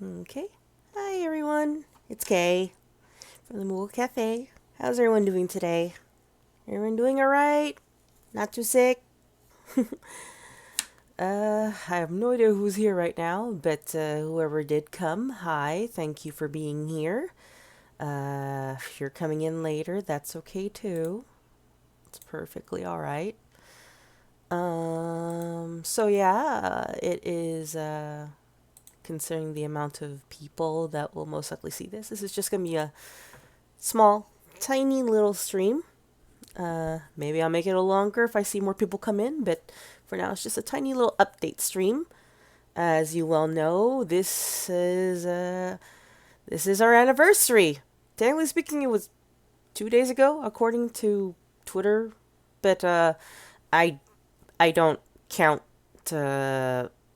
Okay. Hi, everyone. It's Kay from the Moogle Cafe. How's everyone doing today? Everyone doing all right? Not too sick? I have no idea who's here right now, but whoever did come, hi. Thank you for being here. If you're coming in later, that's okay too. It's perfectly all right. So yeah, it is, considering the amount of people that will most likely see this, this is just gonna be a small, tiny little stream. Maybe I'll make it a longer if I see more people come in, but for now it's just a tiny little update stream. As you well know, this is our anniversary. Technically speaking, it was 2 days ago, according to Twitter, but I I don't count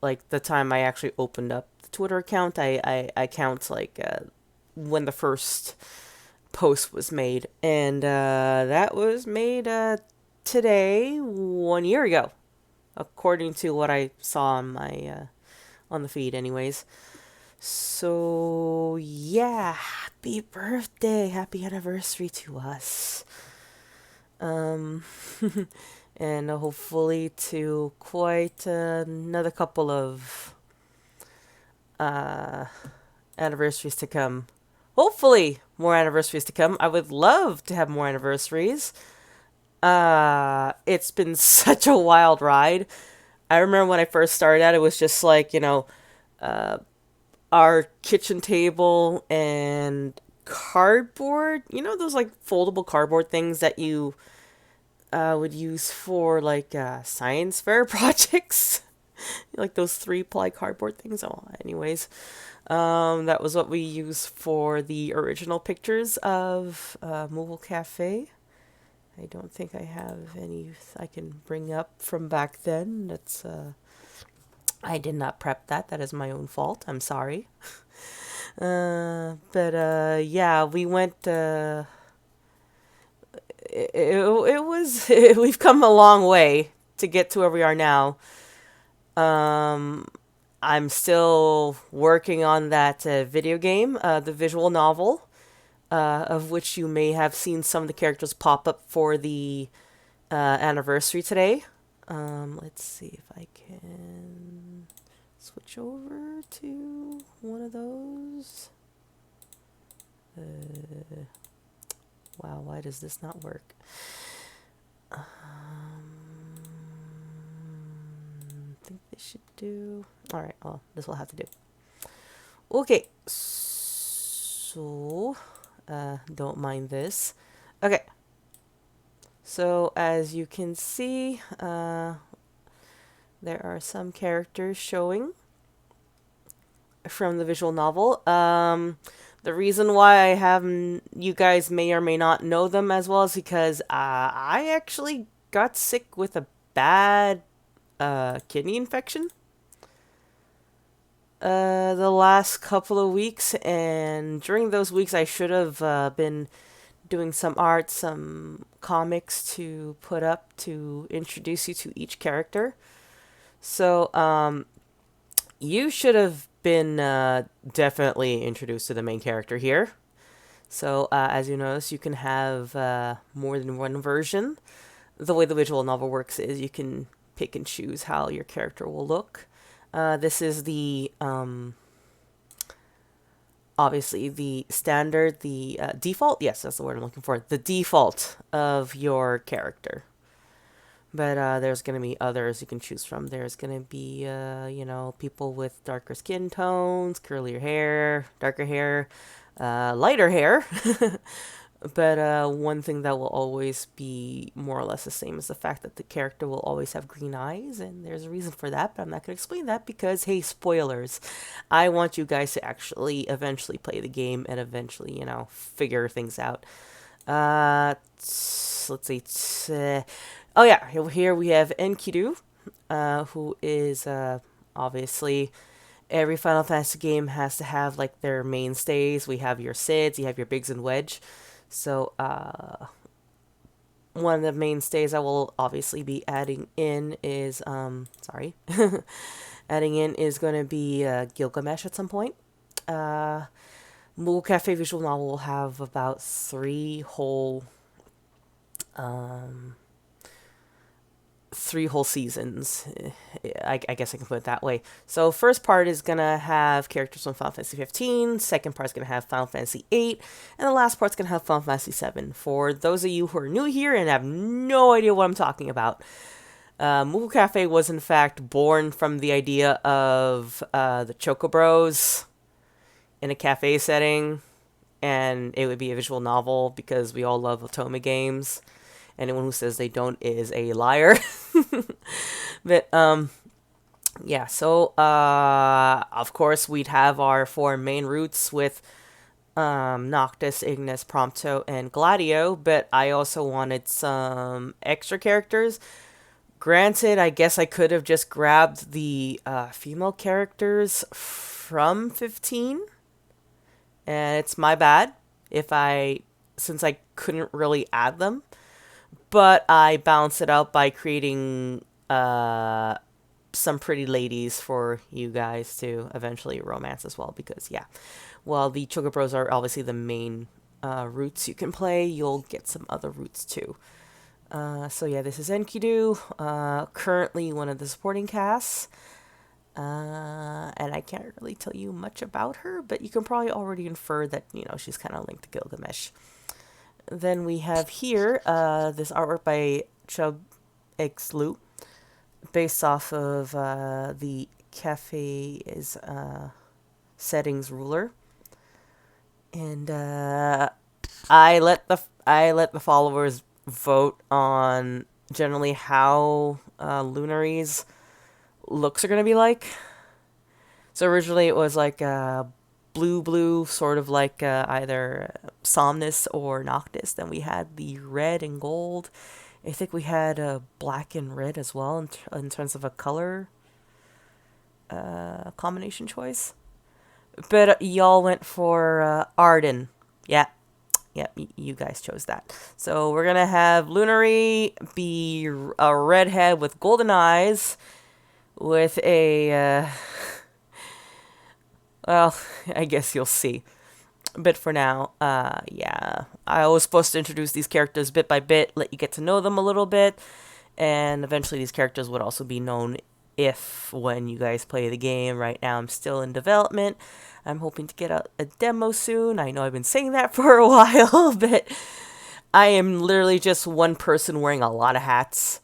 like the time I actually opened up the Twitter account. I count like when the first post was made, and that was made today, 1 year ago, according to what I saw on the feed, anyways. So yeah, happy birthday, happy anniversary to us, um, and hopefully to quite another couple of uh, anniversaries to come. Hopefully, more anniversaries to come. I would love to have more anniversaries. It's been such a wild ride. I remember when I first started out, it was just like, our kitchen table and cardboard. You know, those like foldable cardboard things that you would use for like science fair projects? Like those 3-ply cardboard things. Oh, anyways. That was what we used for the original pictures of Moogle Cafe. I don't think I have any I can bring up from back then. I did not prep that. That is my own fault. I'm sorry. But yeah, we went. It was. We've come a long way to get to where we are now. Um, I'm still working on that video game, the visual novel, of which you may have seen some of the characters pop up for the anniversary today. Let's see if I can switch over to one of those. Wow, why does this not work? I think this should do. All right, well, this will have to do. Okay, so don't mind this. Okay, so as you can see, there are some characters showing from the visual novel. The reason why I have you guys may or may not know them as well is because I actually got sick with a bad kidney infection the last couple of weeks, and during those weeks I should have been doing some art, some comics to put up to introduce you to each character. So you should have been definitely introduced to the main character here. So as you notice, you can have more than one version. The way the visual novel works is you can pick and choose how your character will look. This is the obviously the standard, the default. Yes, that's the word I'm looking for. The default of your character. But there's going to be others you can choose from. There's going to be, people with darker skin tones, curlier hair, darker hair, lighter hair. But one thing that will always be more or less the same is the fact that the character will always have green eyes, and there's a reason for that, but I'm not going to explain that because, hey, spoilers. I want you guys to actually eventually play the game and eventually, figure things out. Let's see. Oh yeah, here we have Enkidu, who is obviously every Final Fantasy game has to have like their mainstays. We have your Sids, you have your Biggs and Wedge. So one of the mainstays I will obviously be adding in is sorry, adding in is going to be Gilgamesh at some point. Moogle Cafe visual novel will have about three whole seasons. I guess I can put it that way. So first part is gonna have characters from Final Fantasy 15. Second part is gonna have Final Fantasy 8, and the last part's gonna have Final Fantasy 7. For those of you who are new here and have no idea what I'm talking about, Moogle Cafe was in fact born from the idea of the Choco Bros in a cafe setting, and it would be a visual novel because we all love Otome games. Anyone who says they don't is a liar. But yeah, so of course we'd have our four main routes with Noctis, Ignis, Prompto, and Gladio, but I also wanted some extra characters. Granted, I guess I could have just grabbed the female characters from 15, and it's my bad since I couldn't really add them. But I balance it out by creating some pretty ladies for you guys to eventually romance as well. Because, yeah, while the Choco Bros are obviously the main routes you can play, you'll get some other routes too. So, yeah, this is Enkidu, currently one of the supporting casts. And I can't really tell you much about her, but you can probably already infer that, she's kind of linked to Gilgamesh. Then we have here this artwork by Chub Xlu, based off of the cafe's settings ruler, and I let the followers vote on generally how Lunary's looks are gonna be like. So originally it was like blue, sort of like either Somnus or Noctis. Then we had the red and gold. I think we had black and red as well in terms of a color combination choice. But y'all went for Arden. Yeah, you guys chose that. So we're gonna have Lunary be a redhead with golden eyes, with a well, I guess you'll see. But for now, yeah, I was supposed to introduce these characters bit by bit, let you get to know them a little bit, and eventually these characters would also be known when you guys play the game. Right now, I'm still in development. I'm hoping to get a demo soon. I know I've been saying that for a while, but I am literally just one person wearing a lot of hats.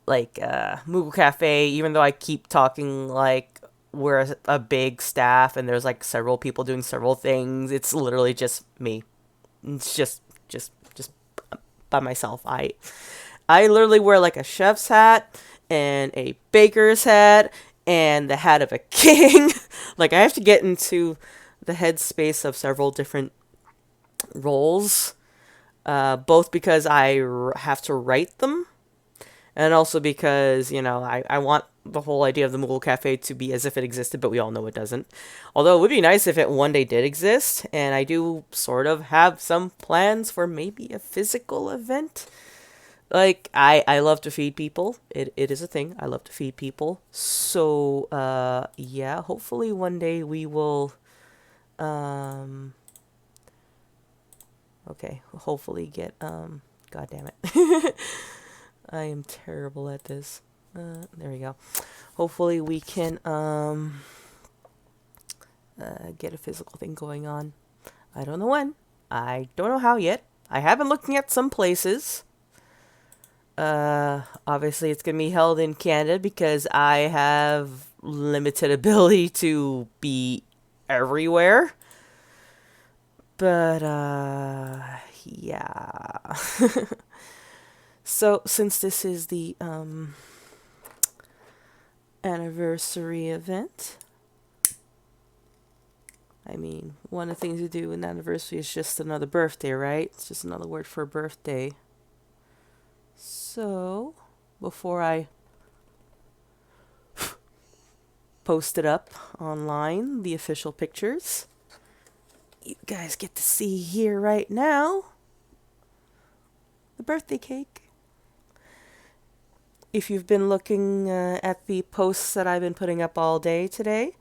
Like, Moogle Cafe, even though I keep talking like we're a big staff and there's like several people doing several things, it's literally just me. It's just by myself. I literally wear like a chef's hat and a baker's hat and the hat of a king. Like, I have to get into the headspace of several different roles, both because I have to write them, and also because, I want the whole idea of the Moogle Cafe to be as if it existed, but we all know it doesn't. Although it would be nice if it one day did exist, and I do sort of have some plans for maybe a physical event. Like, I love to feed people. It is a thing. I love to feed people. So, yeah, hopefully one day we will, okay, hopefully get, god damn it. I am terrible at this. There we go. Hopefully we can get a physical thing going on. I don't know when. I don't know how yet. I have been looking at some places. Obviously it's gonna be held in Canada because I have limited ability to be everywhere. But yeah. So since this is the anniversary event, I mean, one of the things you do in anniversary is just another birthday, right? It's just another word for birthday. So, before I post it up online, the official pictures, you guys get to see here right now the birthday cake. If you've been looking at the posts that I've been putting up all day today,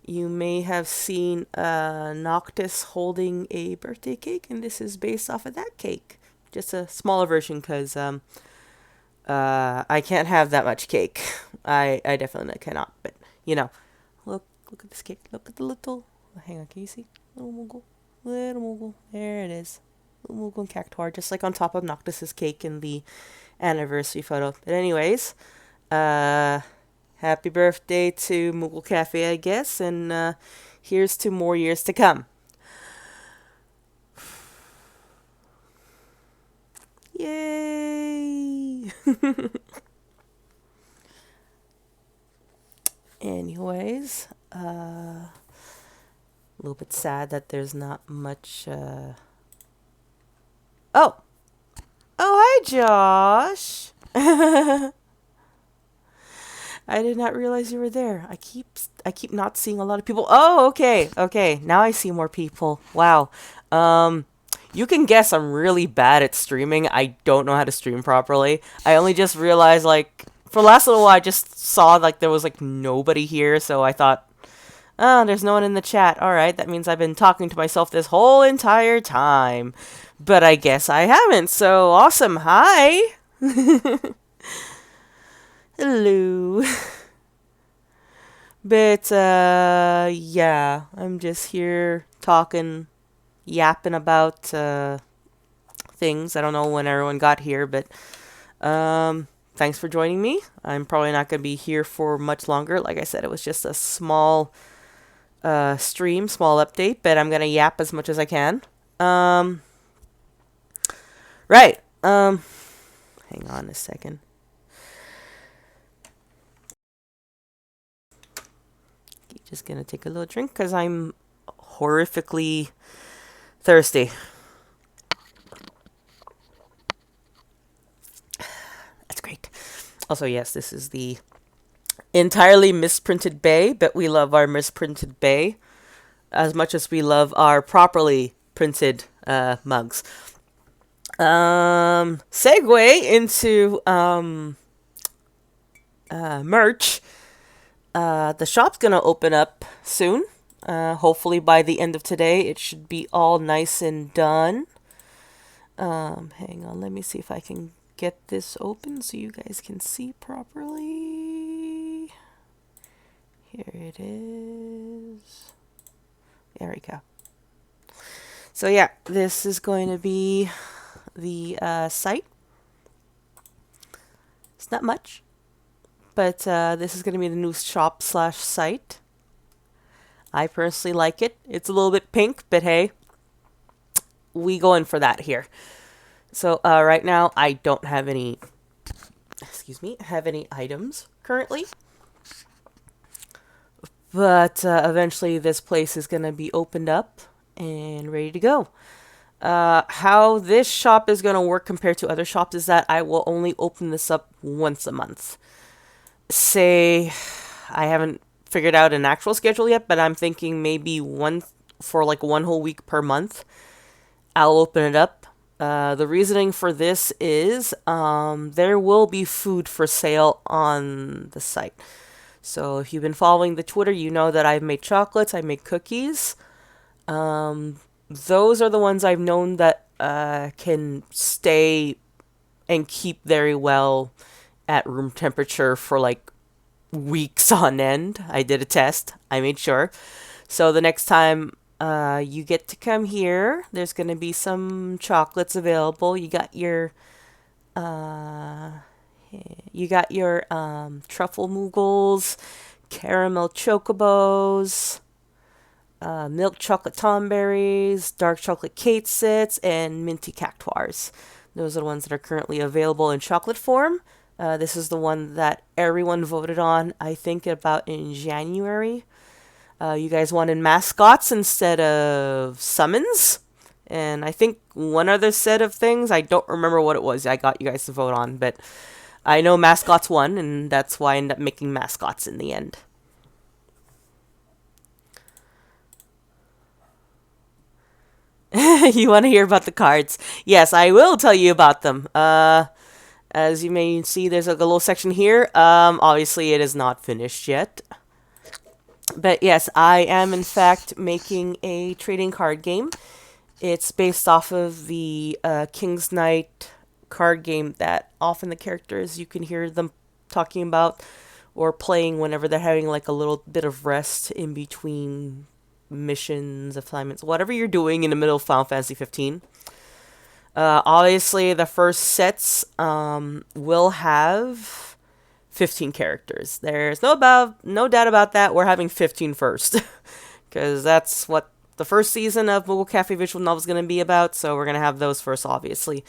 You may have seen Noctis holding a birthday cake, and this is based off of that cake. Just a smaller version because I can't have that much cake. I definitely cannot. But you know, look at this cake. Look at the little. Hang on, can you see? Little Moogle, little Moogle. There it is. Little Moogle and Cactuar, just like on top of Noctis's cake in the anniversary photo. But anyways, happy birthday to Moogle Cafe, I guess, and here's to more years to come. Yay! Anyways, a little bit sad that there's not much. Oh, hi, Josh. I did not realize you were there. I keep not seeing a lot of people. Oh, okay. Okay. Now I see more people. Wow. You can guess I'm really bad at streaming. I don't know how to stream properly. I only just realized like for the last little while I just saw like there was like nobody here, so I thought, "Oh, there's no one in the chat. All right, that means I've been talking to myself this whole entire time." But I guess I haven't. So awesome. Hi. Hello. But yeah, I'm just here talking, yapping about things. I don't know when everyone got here, but thanks for joining me. I'm probably not going to be here for much longer. Like I said, it was just a small stream, small update, but I'm going to yap as much as I can. Right. Hang on a second. Just gonna take a little drink because I'm horrifically thirsty. That's great. Also, yes, this is the entirely misprinted bay, but we love our misprinted bay as much as we love our properly printed mugs. Segue into merch. The shop's gonna open up soon. Hopefully by the end of today, it should be all nice and done. Hang on, let me see if I can get this open so you guys can see properly. Here it is. There we go. So yeah, this is going to be the site. It's not much. But this is going to be the new shop/site. I personally like it. It's a little bit pink, but hey, we go in for that here. So right now, I don't have any, have any items currently. But eventually this place is going to be opened up and ready to go. How this shop is going to work compared to other shops is that I will only open this up once a month. Say I haven't figured out an actual schedule yet, but I'm thinking maybe one whole week per month. I'll open it up. The reasoning for this is there will be food for sale on the site. So if you've been following the Twitter, you know that I've made chocolates, I make cookies. Those are the ones I've known that can stay and keep very well at room temperature for like weeks on end. I did a test. I made sure. So the next time you get to come here, there's going to be some chocolates available. You got your truffle moogles, caramel chocobos, milk chocolate tomberries, dark chocolate kate sits, and minty cactuars. Those are the ones that are currently available in chocolate form. This is the one that everyone voted on, I think, about in January. You guys wanted mascots instead of summons. And I think one other set of things, I don't remember what it was I got you guys to vote on, but I know mascots won, and that's why I ended up making mascots in the end. You want to hear about the cards? Yes, I will tell you about them. As you may see, there's like a little section here. Obviously, it is not finished yet. But yes, I am in fact making a trading card game. It's based off of the King's Knight card game that often the characters you can hear them talking about or playing whenever they're having like a little bit of rest in between missions, assignments, whatever you're doing in the middle of Final Fantasy 15. Obviously, the first sets will have 15 characters. There's no doubt about that. We're having 15 first, because that's what the first season of Moogle Cafe Visual Novel is going to be about. So we're going to have those first, obviously.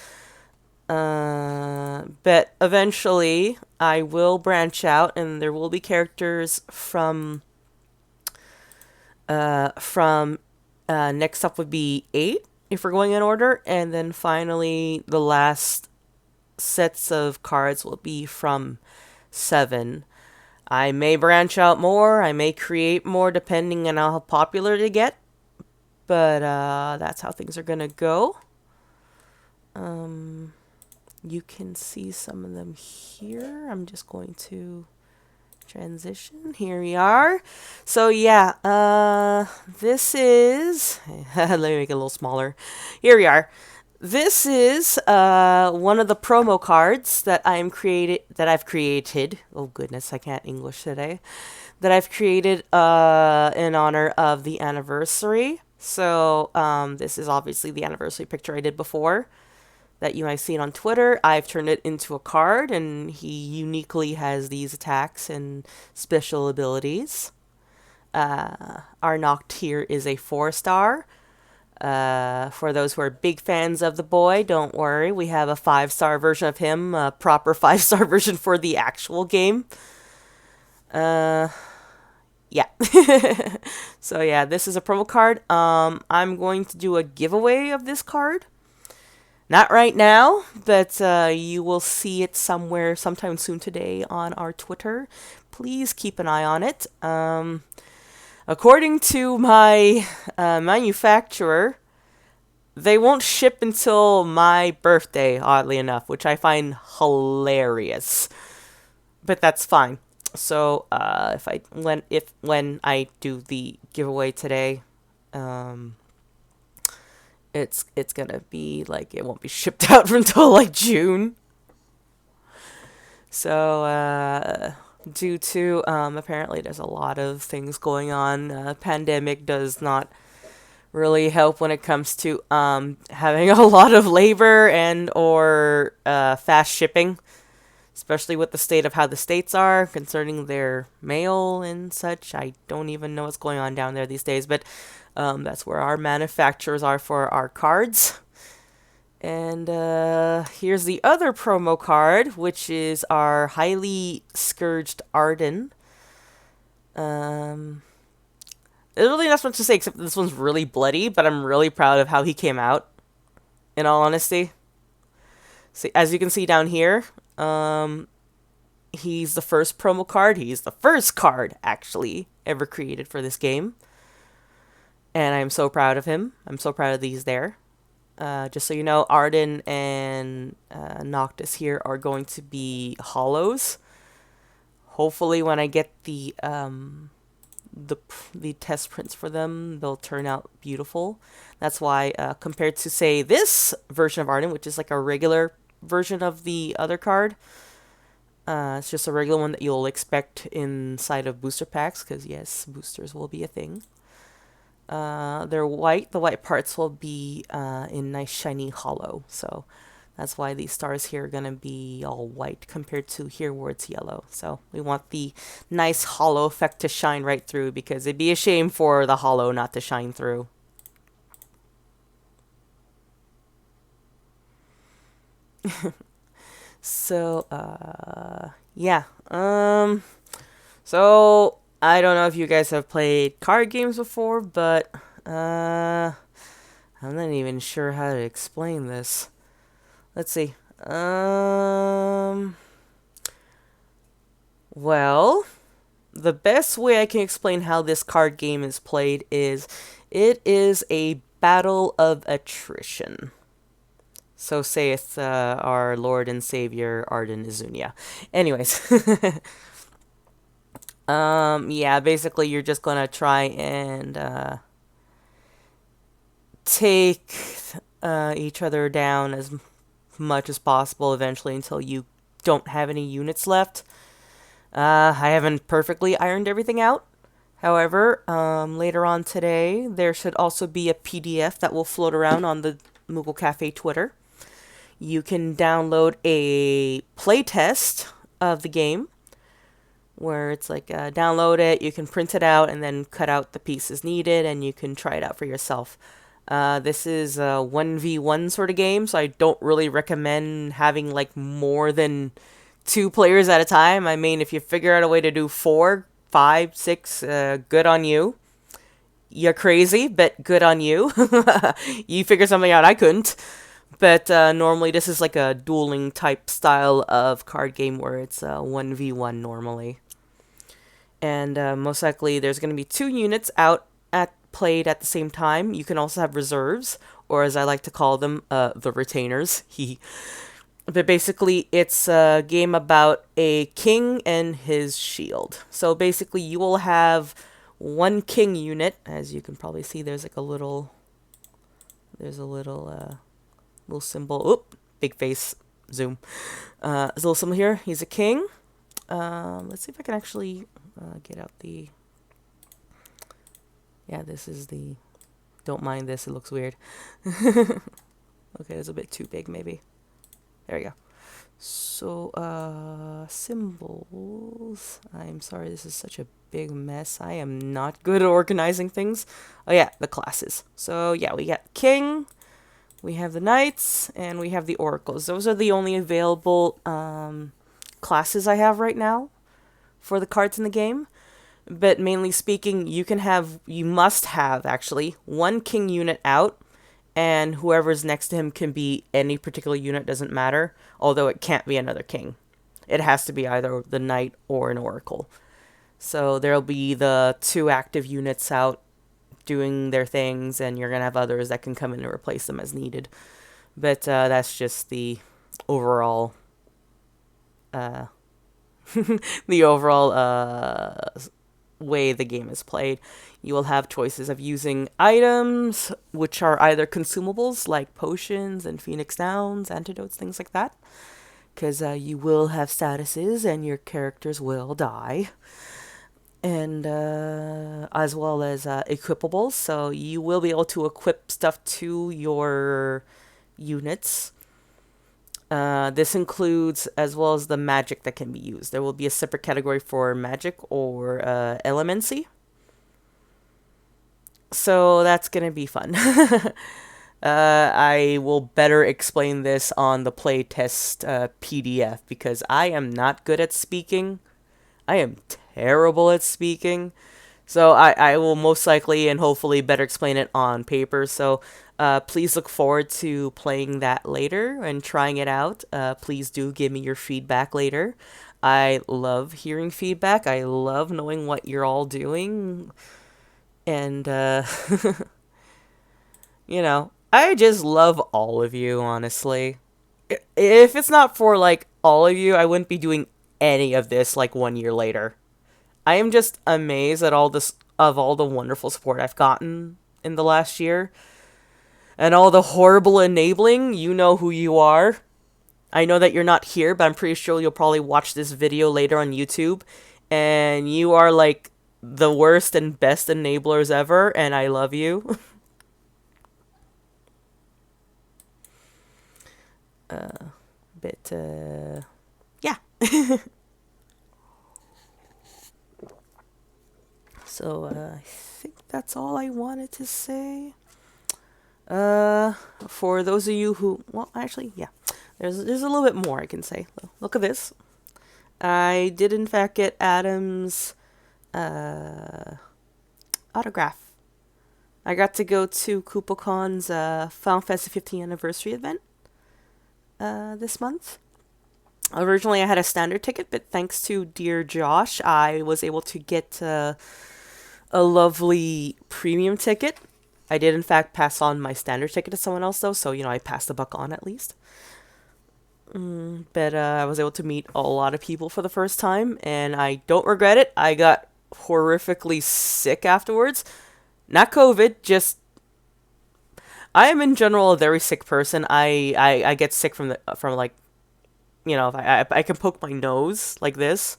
But eventually, I will branch out, and there will be characters from next up would be 8 if we're going in order, and then finally the last sets of cards will be from 7. I may branch out more, I may create more depending on how popular they get, but that's how things are gonna go. You can see some of them here. I'm just going to transition. Here we are. So yeah, this is let me make it a little smaller. Here we are. This is one of the promo cards that I've created. Oh goodness, I can't English today. That I've created in honor of the anniversary. So this is obviously the anniversary picture I did before that you might have seen on Twitter. I've turned it into a card, and he uniquely has these attacks and special abilities. Our Noctir is a 4-star. For those who are big fans of the boy, don't worry. We have a 5-star version of him, a proper 5-star version for the actual game. Yeah. So yeah, this is a promo card. I'm going to do a giveaway of this card. Not right now, but you will see it somewhere sometime soon today on our Twitter. Please keep an eye on it. According to my manufacturer, they won't ship until my birthday, oddly enough, which I find hilarious. But that's fine. So when I do the giveaway today, it's gonna be like it won't be shipped out until like June. So due to apparently there's a lot of things going on. Pandemic does not really help when it comes to having a lot of labor and or fast shipping, especially with the state of how the states are concerning their mail and such. I don't even know what's going on down there these days, but that's where our manufacturers are for our cards. And here's the other promo card, which is our highly scourged Arden. There's really not much to say except this one's really bloody, but I'm really proud of how he came out, in all honesty. See, as you can see down here, he's the first promo card. He's the first card, actually, ever created for this game. And I'm so proud of him. I'm so proud of these there. Just so you know, Arden and Noctis here are going to be hollows. Hopefully, when I get the test prints for them, they'll turn out beautiful. That's why, compared to say this version of Arden, which is like a regular version of the other card, it's just a regular one that you'll expect inside of booster packs. Because yes, boosters will be a thing. They're white. The white parts will be in nice shiny hollow. So that's why these stars here are going to be all white compared to here where it's yellow. So we want the nice hollow effect to shine right through, because it'd be a shame for the hollow not to shine through. So, yeah. So I don't know if you guys have played card games before, but I'm not even sure how to explain this. Let's see. Well, the best way I can explain how this card game is played is it is a battle of attrition. So saith our Lord and Savior Arden Izunia. Anyways, Yeah, basically you're just gonna try and take each other down as much as possible eventually until you don't have any units left. I haven't perfectly ironed everything out. However, later on today, there should also be a PDF that will float around on the Moogle Cafe Twitter. You can download a playtest of the game where it's like download it, you can print it out, and then cut out the pieces needed, and you can try it out for yourself. This is a 1v1 sort of game, so I don't really recommend having like more than two players at a time. I mean, if you figure out a way to do four, five, six, good on you. You're crazy, but good on you. You figure something out I couldn't. But normally this is like a dueling type style of card game where it's 1v1 normally. And most likely there's going to be two units out at played at the same time. You can also have reserves, or as I like to call them, the retainers. But basically, it's a game about a king and his shield. So basically, you will have one king unit. As you can probably see, there's like a little, there's a little symbol. Oop, big face, zoom. There's a little symbol here. He's a king. Let's see if I can actually get out the. Yeah, this is the. Don't mind this. It looks weird. Okay, it's a bit too big, maybe. There we go. So, symbols. I'm sorry, this is such a big mess. I am not good at organizing things. Oh yeah, the classes. So yeah, we got king, we have the knights, and we have the oracles. Those are the only available classes I have right now for the cards in the game. But mainly speaking, you must have actually one king unit out, and whoever's next to him can be any particular unit, doesn't matter, although it can't be another king. It has to be either the knight or an oracle. So there'll be the two active units out doing their things, and you're going to have others that can come in and replace them as needed. But that's just the overall uh, the overall way the game is played. You will have choices of using items, which are either consumables like potions and phoenix downs, antidotes, things like that. Because you will have statuses and your characters will die. And as well as equipables. So you will be able to equip stuff to your units. This includes as well as the magic that can be used. There will be a separate category for magic or elemency. So that's going to be fun. I will better explain this on the playtest PDF because I am not good at speaking. I am terrible at speaking. So I will most likely and hopefully better explain it on paper. So please look forward to playing that later and trying it out. Please do give me your feedback later. I love hearing feedback. I love knowing what you're all doing. And, I just love all of you, honestly. If it's not for, like, all of you, I wouldn't be doing any of this, like, 1 year later. I am just amazed at all the wonderful support I've gotten in the last year. And all the horrible enabling, you know who you are. I know that you're not here, but I'm pretty sure you'll probably watch this video later on YouTube. And you are, like, the worst and best enablers ever, and I love you. Yeah. So, I think that's all I wanted to say. For those of you who, well, actually, yeah, there's a little bit more I can say. Look at this. I did in fact get Adam's autograph. I got to go to KupoCon's Final Fantasy 15th anniversary event this month. Originally, I had a standard ticket, but thanks to dear Josh, I was able to get a lovely premium ticket. I did, in fact, pass on my standard ticket to someone else, though, so, I passed the buck on at least. But I was able to meet a lot of people for the first time, and I don't regret it. I got horrifically sick afterwards. Not COVID, just I am in general a very sick person. I get sick from like, if I can poke my nose like this,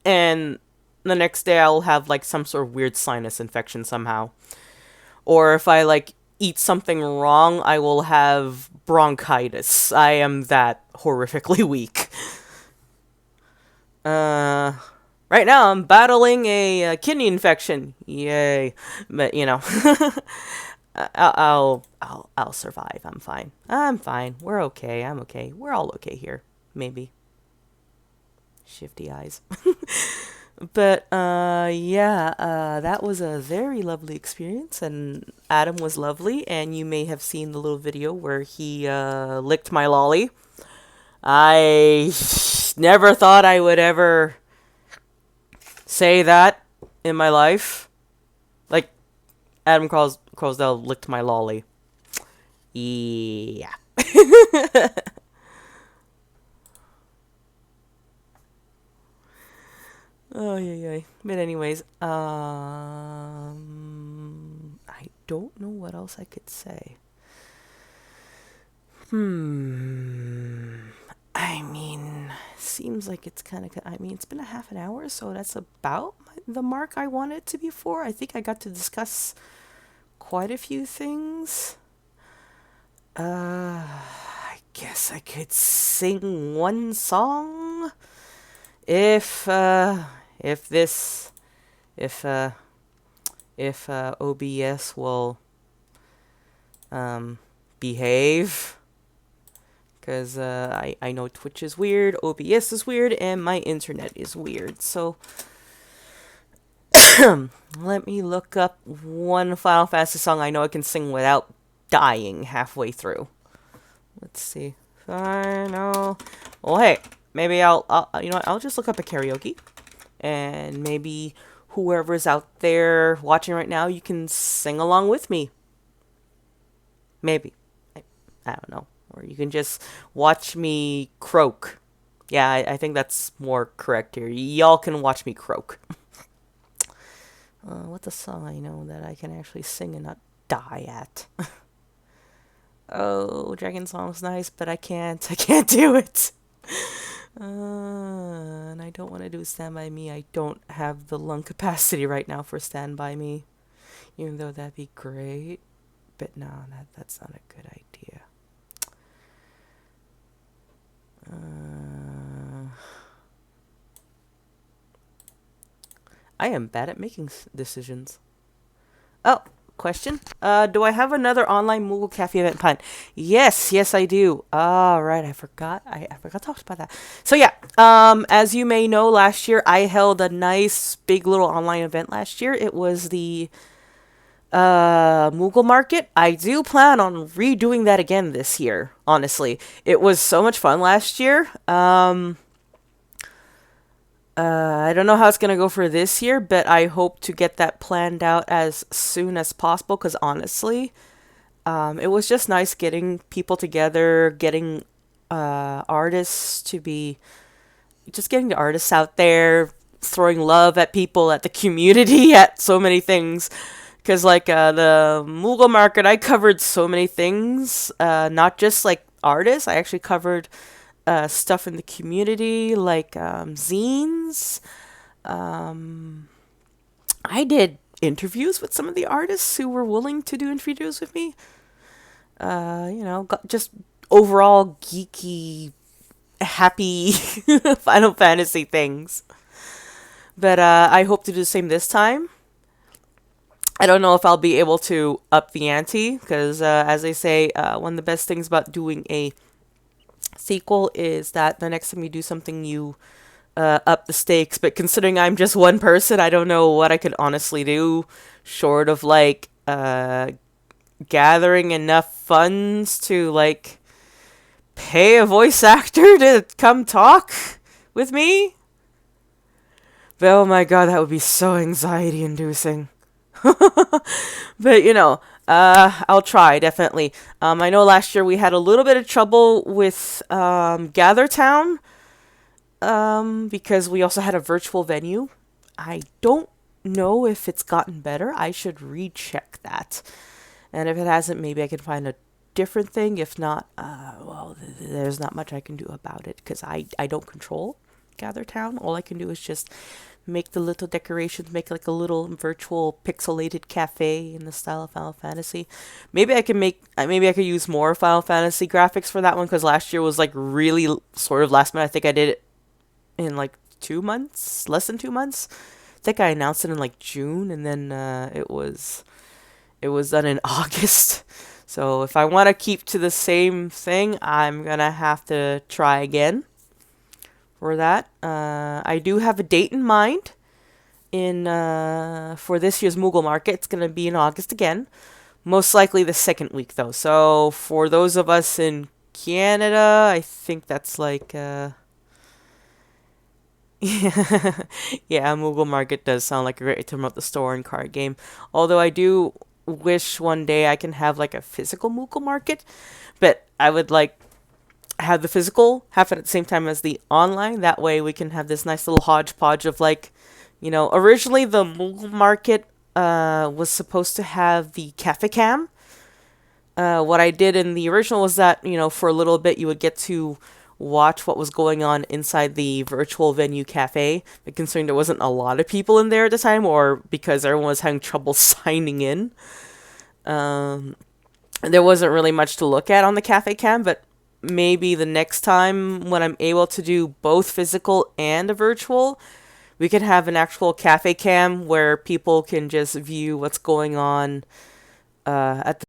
and the next day I'll have like some sort of weird sinus infection somehow. Or if I like eat something wrong, I will have bronchitis. I am that horrifically weak. Uh, right now I'm battling a kidney infection. Yay! But I'll survive. I'm fine. I'm fine. We're okay. I'm okay. We're all okay here. Maybe. Shifty eyes. But yeah, that was a very lovely experience, and Adam was lovely, and you may have seen the little video where he licked my lolly. I never thought I would ever say that in my life. Like, Adam Crosdell licked my lolly. Yeah. Oh, yeah, yeah. But anyways, I don't know what else I could say. I mean, seems like it's kind of. I mean, it's been a half an hour, so that's about the mark I wanted it to be for. I think I got to discuss quite a few things. I guess I could sing one song if this if OBS will behave, because I know Twitch is weird, OBS is weird, and my internet is weird. So let me look up one Final Fantasy song I know I can sing without dying halfway through. Let's see. Final. Well, hey, maybe I'll just look up a karaoke, and maybe whoever's out there watching right now, you can sing along with me. Maybe. I don't know. Or you can just watch me croak. Yeah, I think that's more correct here. Y'all can watch me croak. What's a song I know that I can actually sing and not die at? Oh, Dragon Song's nice, but I can't do it. And I don't want to do Stand By Me. I don't have the lung capacity right now for Stand By Me. Even though that'd be great. But no, that's not a good idea. I am bad at making decisions. Oh, question. Do I have another online Moogle Cafe event planned? Yes, I do. Right, I forgot. I forgot to talk about that. So yeah, as you may know, last year I held a nice big little online event last year. It was the Moogle Market. I do plan on redoing that again this year, honestly. It was so much fun last year. I don't know how it's going to go for this year, but I hope to get that planned out as soon as possible, because honestly, it was just nice getting people together, getting artists to be, just getting the artists out there, throwing love at people, at the community, at so many things. Because, like, the Moogle Market, I covered so many things, not just, like, artists. I actually covered stuff in the community, like zines. I did interviews with some of the artists who were willing to do interviews with me. Just overall geeky, happy Final Fantasy things. But I hope to do the same this time. I don't know if I'll be able to up the ante, because as they say, one of the best things about doing a sequel is that the next time you do something, you up the stakes. But considering I'm just one person, I don't know what I could honestly do short of like gathering enough funds to like pay a voice actor to come talk with me. But oh my god, that would be so anxiety inducing. But I'll try definitely. I know last year we had a little bit of trouble with Gather Town because we also had a virtual venue. I don't know if it's gotten better. I should recheck that. And if it hasn't, maybe I can find a different thing. If not, well, there's not much I can do about it because I don't control Gather Town. All I can do is just make the little decorations, make like a little virtual pixelated cafe in the style of Final Fantasy. Maybe I could use more Final Fantasy graphics for that one because last year was like really sort of last minute. I think I did it in like 2 months, less than 2 months. I think I announced it in like June, and then it was done in August. So if I want to keep to the same thing, I'm gonna have to try again for that. I do have a date in mind in for this year's Moogle market. It's gonna be in August again, most likely the second week though. So for those of us in Canada, I think that's like yeah, Moogle Market does sound like a great way to promote the store and card game. Although I do wish one day I can have like a physical Moogle Market, but I would like have the physical happen at the same time as the online. That way we can have this nice little hodgepodge of like, originally the Moogle Market was supposed to have the cafe cam. What I did in the original was that, for a little bit you would get to watch what was going on inside the virtual venue cafe. But considering there wasn't a lot of people in there at the time, or because everyone was having trouble signing in, um, there wasn't really much to look at on the cafe cam. But maybe the next time when I'm able to do both physical and a virtual, we could have an actual cafe cam where people can just view what's going on at the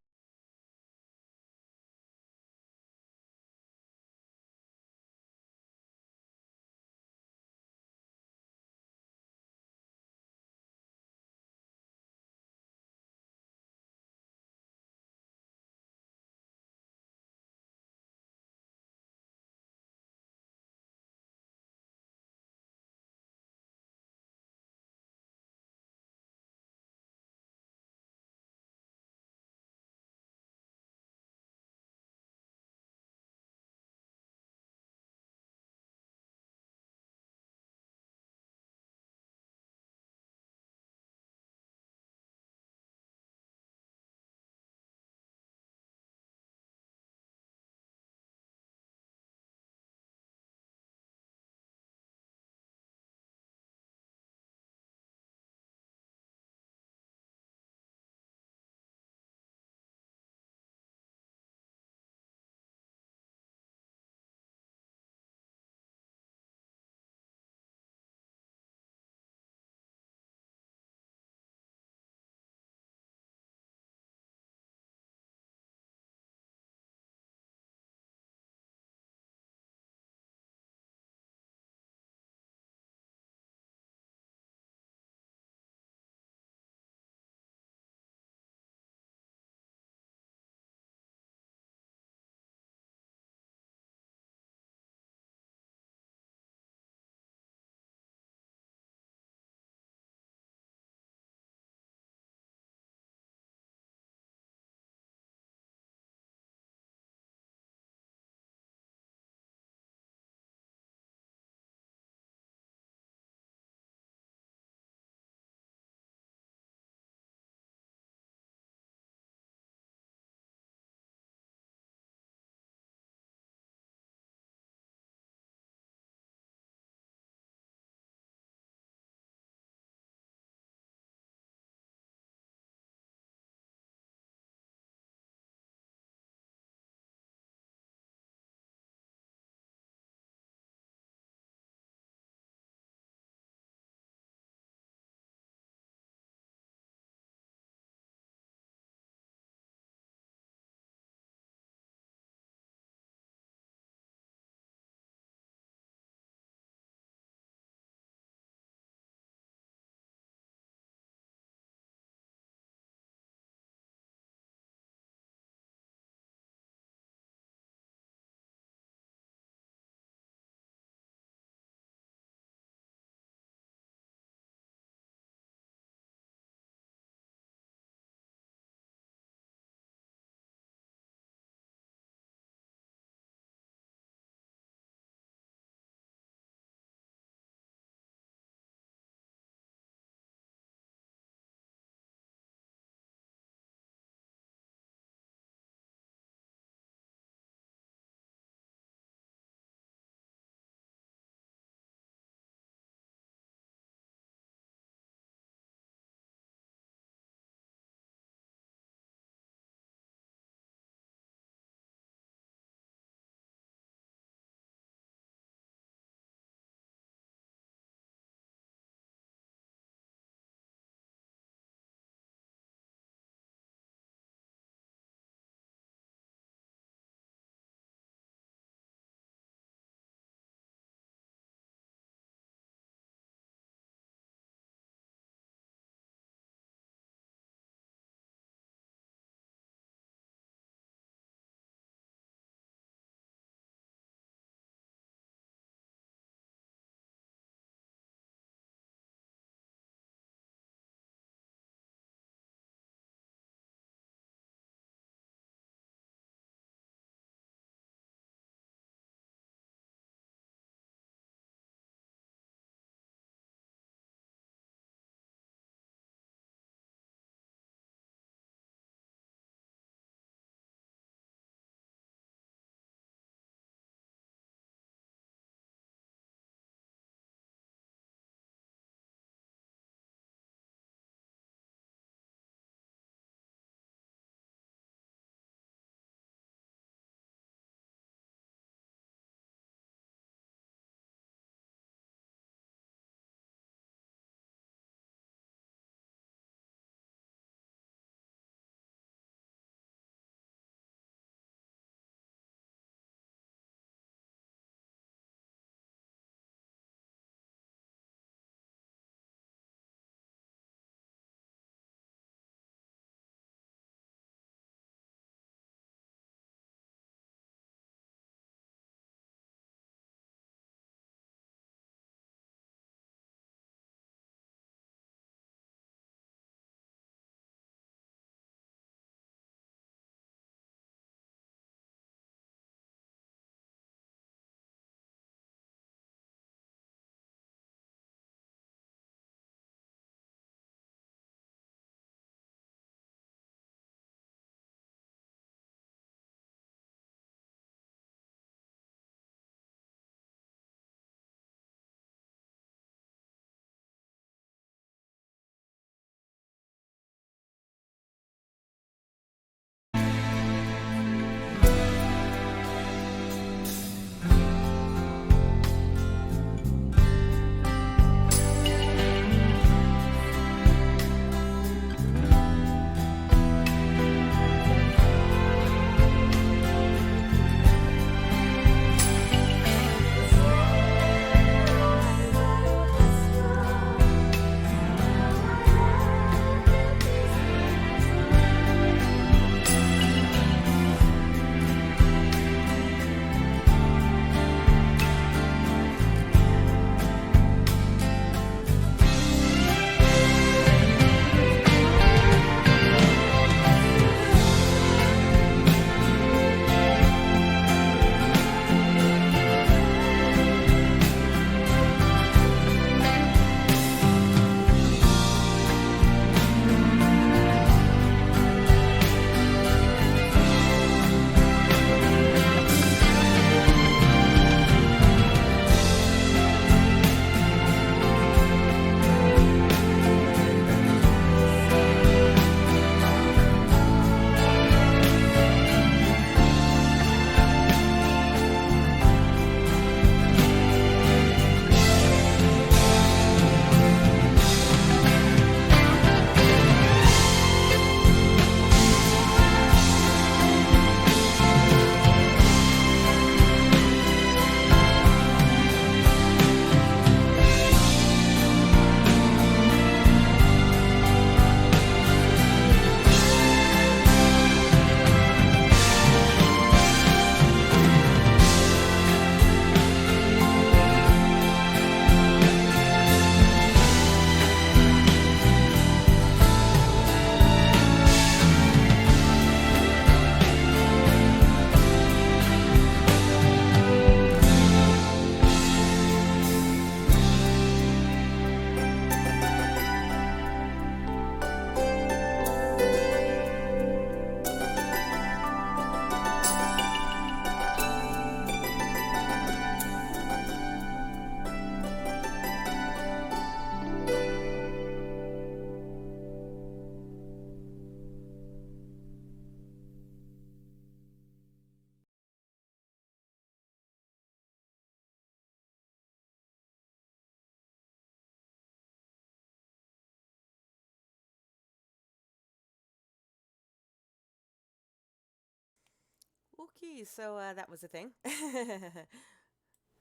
Okay, so that was a thing.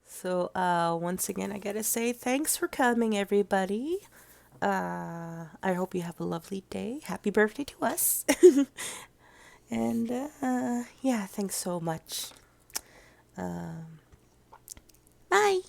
So once again, I gotta say thanks for coming, everybody. I hope you have a lovely day. Happy birthday to us. And yeah, thanks so much. Bye.